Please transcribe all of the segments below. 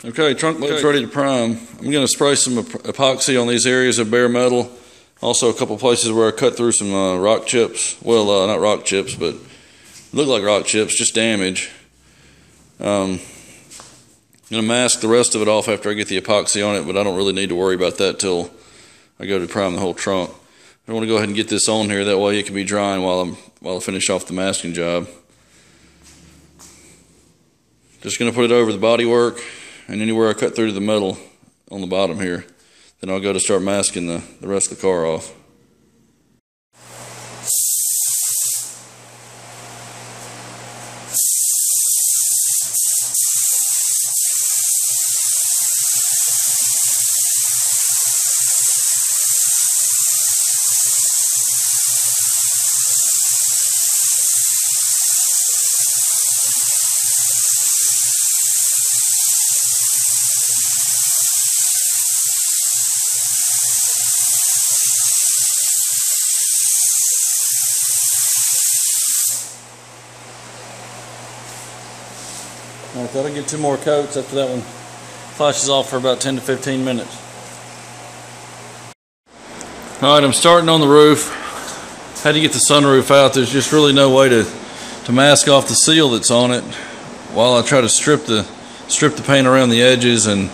Okay, trunk lift's ready to prime. I'm going to spray some epoxy on these areas of bare metal. Also a couple places where I cut through some rock chips. Well, not rock chips, but look like rock chips, just damage. I'm going to mask the rest of it off after I get the epoxy on it, but I don't really need to worry about that till I go to prime the whole trunk. I want to go ahead and get this on here, that way it can be drying while I finish off the masking job. Just going to put it over the bodywork and anywhere I cut through to the metal on the bottom here. Then I'll go to start masking the rest of the car off. I thought I'd get 2 more coats after that one flashes off for about 10 to 15 minutes. Alright, I'm starting on the roof. Had to get the sunroof out. There's just really no way to mask off the seal that's on it while I try to strip the paint around the edges and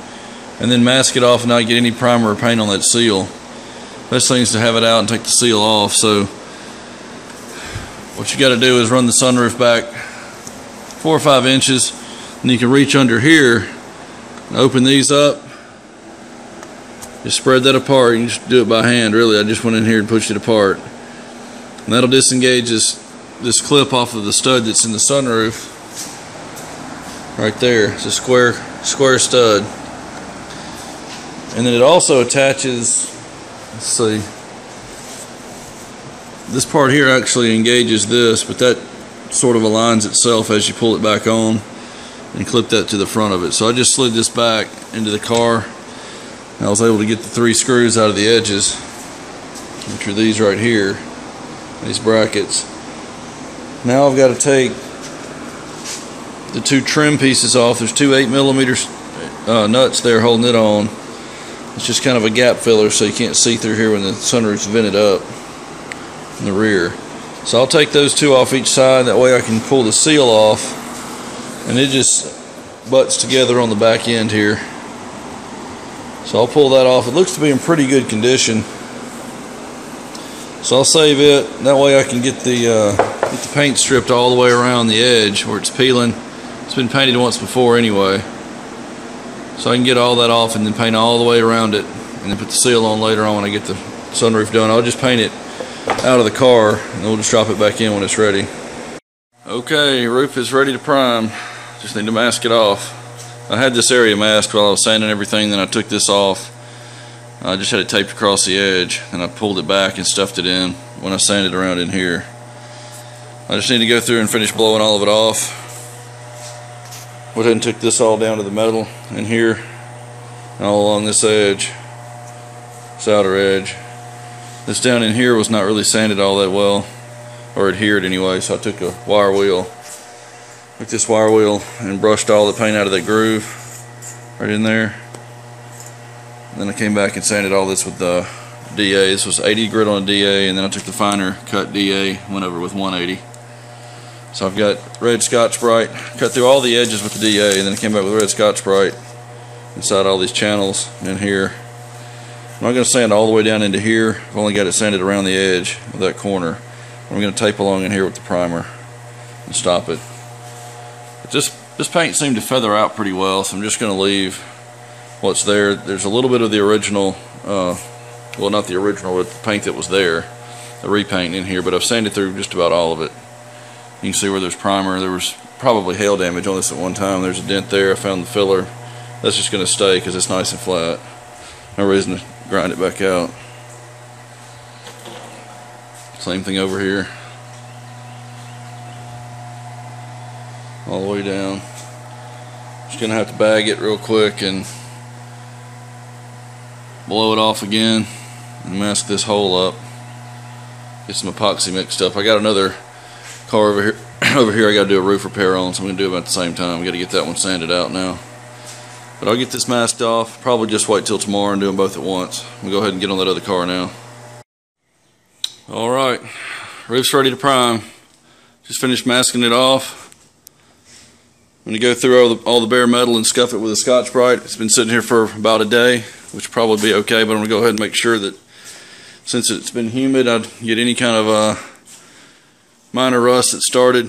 then mask it off and not get any primer or paint on that seal. Best thing is to have it out and take the seal off. So what you got to do is run the sunroof back 4 or 5 inches. And you can reach under here and open these up. Just spread that apart. You can just do it by hand, really. I just went in here and pushed it apart. And that'll disengage this clip off of the stud that's in the sunroof. Right there. It's a square stud. And then it also attaches, let's see, this part here actually engages this, but that sort of aligns itself as you pull it back on. And clip that to the front of it. So I just slid this back into the car. And I was able to get the 3 screws out of the edges, which are these right here, these brackets. Now I've got to take the 2 trim pieces off. There's 2 8mm nuts there holding it on. It's just kind of a gap filler so you can't see through here when the sunroof's vented up in the rear. So I'll take those 2 off each side. That way I can pull the seal off. And it just butts together on the back end here. So I'll pull that off. It looks to be in pretty good condition. So I'll save it. That way I can get the paint stripped all the way around the edge where it's peeling. It's been painted once before anyway. So I can get all that off and then paint all the way around it. And then put the seal on later on when I get the sunroof done. I'll just paint it out of the car and we'll just drop it back in when it's ready. Okay, roof is ready to prime. Just need to mask it off. I had this area masked while I was sanding everything, then I took this off. I just had it taped across the edge, and I pulled it back and stuffed it in when I sanded around in here. I just need to go through and finish blowing all of it off. Went ahead and took this all down to the metal in here, and all along this edge, this outer edge. This down in here was not really sanded all that well, or adhered anyway, so I took a wire wheel. Took this wire wheel and brushed all the paint out of that groove right in there. And then I came back and sanded all this with the DA. This was 80 grit on a DA, and then I took the finer cut DA, went over with 180. So I've got red Scotch-Brite, cut through all the edges with the DA, and then I came back with red Scotch-Brite inside all these channels in here. I'm not going to sand all the way down into here. I've only got it sanded around the edge of that corner. I'm going to tape along in here with the primer and stop it. But this paint seemed to feather out pretty well, so I'm just going to leave what's there. There's a little bit of the original, well, not the original, but the paint that was there, the repaint in here, but I've sanded through just about all of it. You can see where there's primer. There was probably hail damage on this at one time. There's a dent there. I found the filler. That's just going to stay because it's nice and flat. No reason to grind it back out. Same thing over here. All the way down. Just going to have to bag it real quick and blow it off again and mask this hole up. Get some epoxy mixed up. I got another car over here I got to do a roof repair on, so I'm going to do them at the same time. I got to get that one sanded out now. But I'll get this masked off, probably just wait till tomorrow and do them both at once. We'll go ahead and get on that other car now. Alright, roof's ready to prime. Just finished masking it off. I'm going to go through all the bare metal and scuff it with a Scotch-Brite. It's been sitting here for about a day, which will probably be okay, but I'm going to go ahead and make sure that since it's been humid, I'd get any kind of minor rust that started.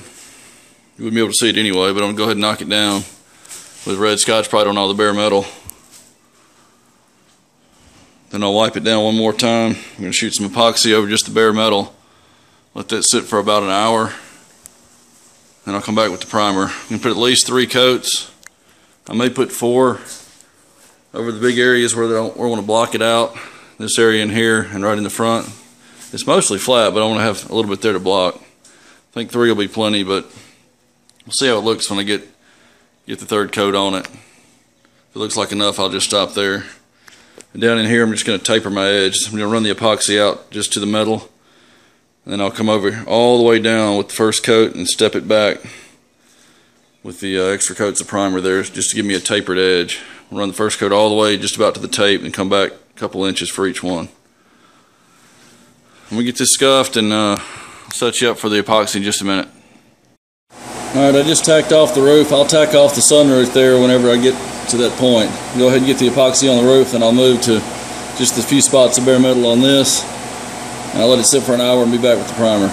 You wouldn't be able to see it anyway, but I'm going to go ahead and knock it down with red Scotch-Brite on all the bare metal. Then I'll wipe it down one more time. I'm going to shoot some epoxy over just the bare metal. Let that sit for about an hour. Then I'll come back with the primer. I'm going to put at least 3 coats. I may put 4 over the big areas where we want to block it out. This area in here and right in the front. It's mostly flat, but I want to have a little bit there to block. I think 3 will be plenty, but we'll see how it looks when I get the 3rd coat on it. If it looks like enough, I'll just stop there. And down in here, I'm just going to taper my edge. I'm going to run the epoxy out just to the metal. And then I'll come over all the way down with the 1st coat and step it back with the extra coats of primer there, just to give me a tapered edge. I'll run the 1st coat all the way just about to the tape and come back a couple inches for each one. I'm going to get this scuffed and I'll set you up for the epoxy in just a minute. Alright, I just tacked off the roof. I'll tack off the sunroof there whenever I get to that point. Go ahead and get the epoxy on the roof, and I'll move to just a few spots of bare metal on this. And I'll let it sit for an hour and be back with the primer.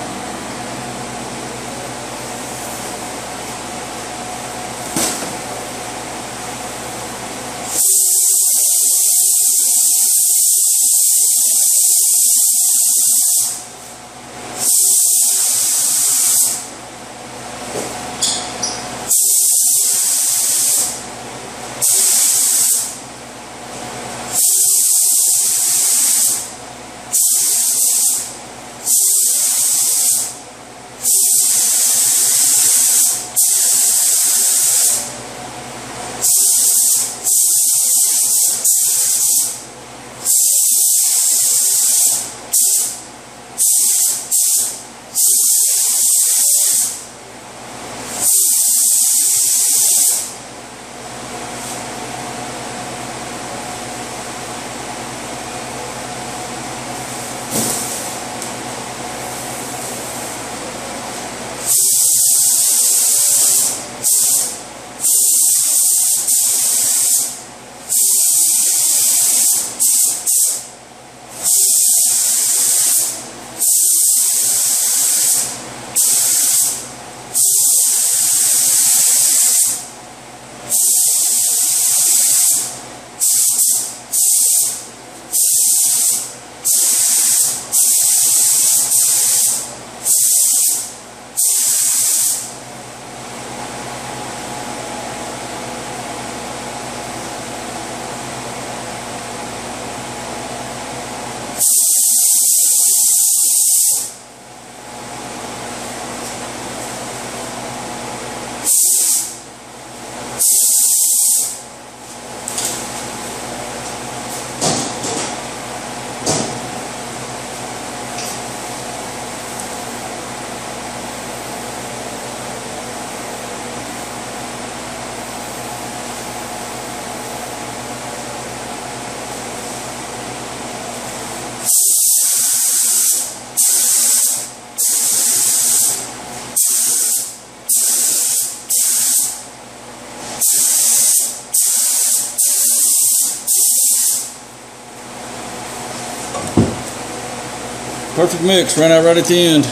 Perfect mix, ran out right at the end.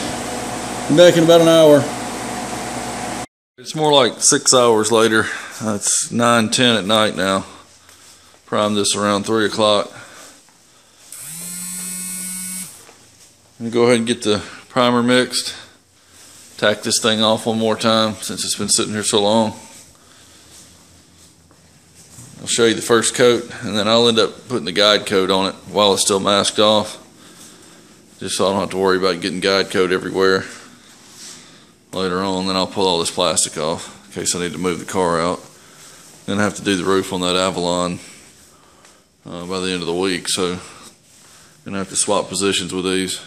I'm back in about an hour. It's more like 6 hours later. It's 9:10 at night now. Primed this around 3 o'clock. I'm gonna go ahead and get the primer mixed. Tack this thing off one more time since it's been sitting here so long. I'll show you the first coat, and then I'll end up putting the guide coat on it while it's still masked off, just so I don't have to worry about getting guide coat everywhere later on. Then I'll pull all this plastic off in case I need to move the car out. Then I have to do the roof on that Avalon by the end of the week, so I'm gonna have to swap positions with these.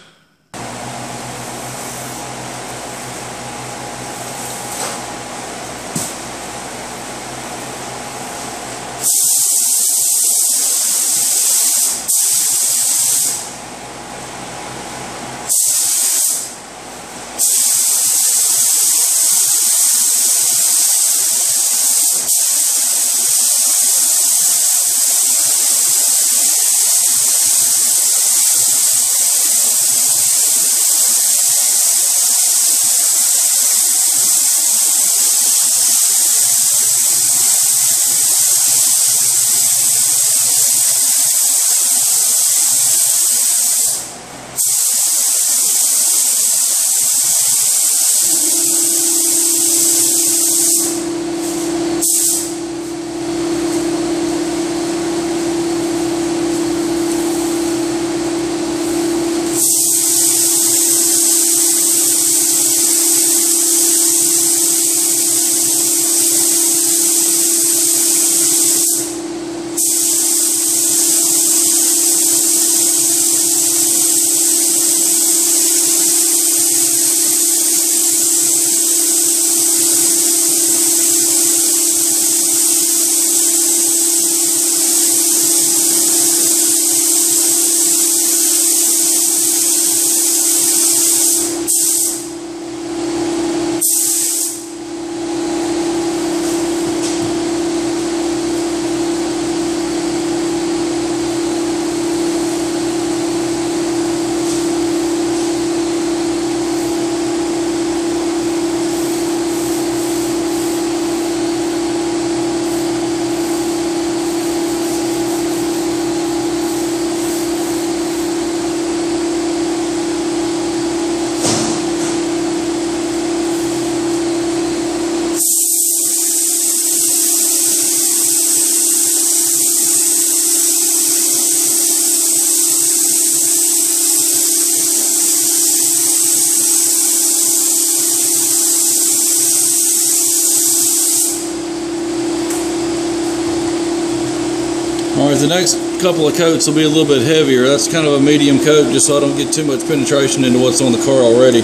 Alright, the next couple of coats will be a little bit heavier. That's kind of a medium coat, just so I don't get too much penetration into what's on the car already.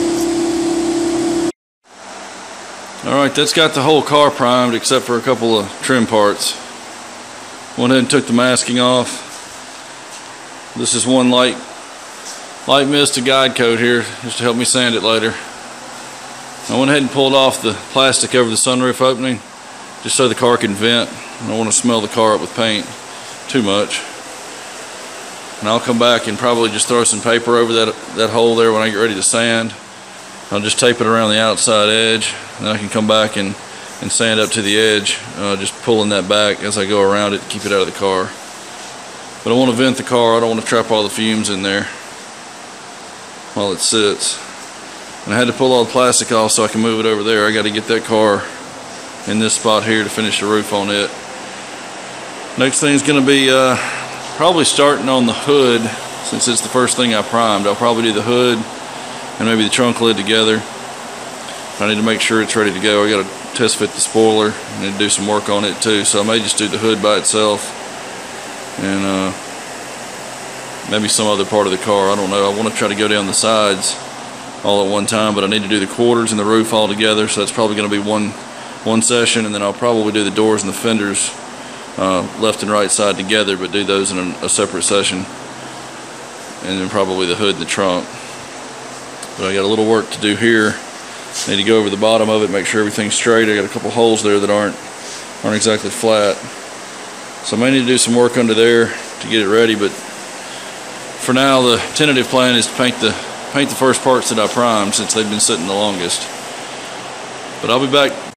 Alright, that's got the whole car primed except for a couple of trim parts. Went ahead and took the masking off. This is one light mist guide coat here, just to help me sand it later. I went ahead and pulled off the plastic over the sunroof opening, just so the car can vent. I don't want to smell the car up with paint too much. And I'll come back and probably just throw some paper over that hole there when I get ready to sand. I'll just tape it around the outside edge, and then I can come back and sand up to the edge, just pulling that back as I go around it to keep it out of the car. But I want to vent the car. I don't want to trap all the fumes in there while it sits. And I had to pull all the plastic off so I can move it over there. I got to get that car in this spot here to finish the roof on it. Next thing is going to be probably starting on the hood, since it's the first thing I primed. I'll probably do the hood and maybe the trunk lid together. I need to make sure it's ready to go. I got to test fit the spoiler and then do some work on it too. So I may just do the hood by itself and maybe some other part of the car. I don't know. I want to try to go down the sides all at one time, but I need to do the quarters and the roof all together. So that's probably going to be one session, and then I'll probably do the doors and the fenders left and right side together, but do those in a separate session, and then probably the hood and the trunk. But I got a little work to do here. Need to go over the bottom of it, make sure everything's straight. I got a couple holes there that aren't exactly flat, so I may need to do some work under there to get it ready. But for now, the tentative plan is to paint the first parts that I primed, since they've been sitting the longest. But I'll be back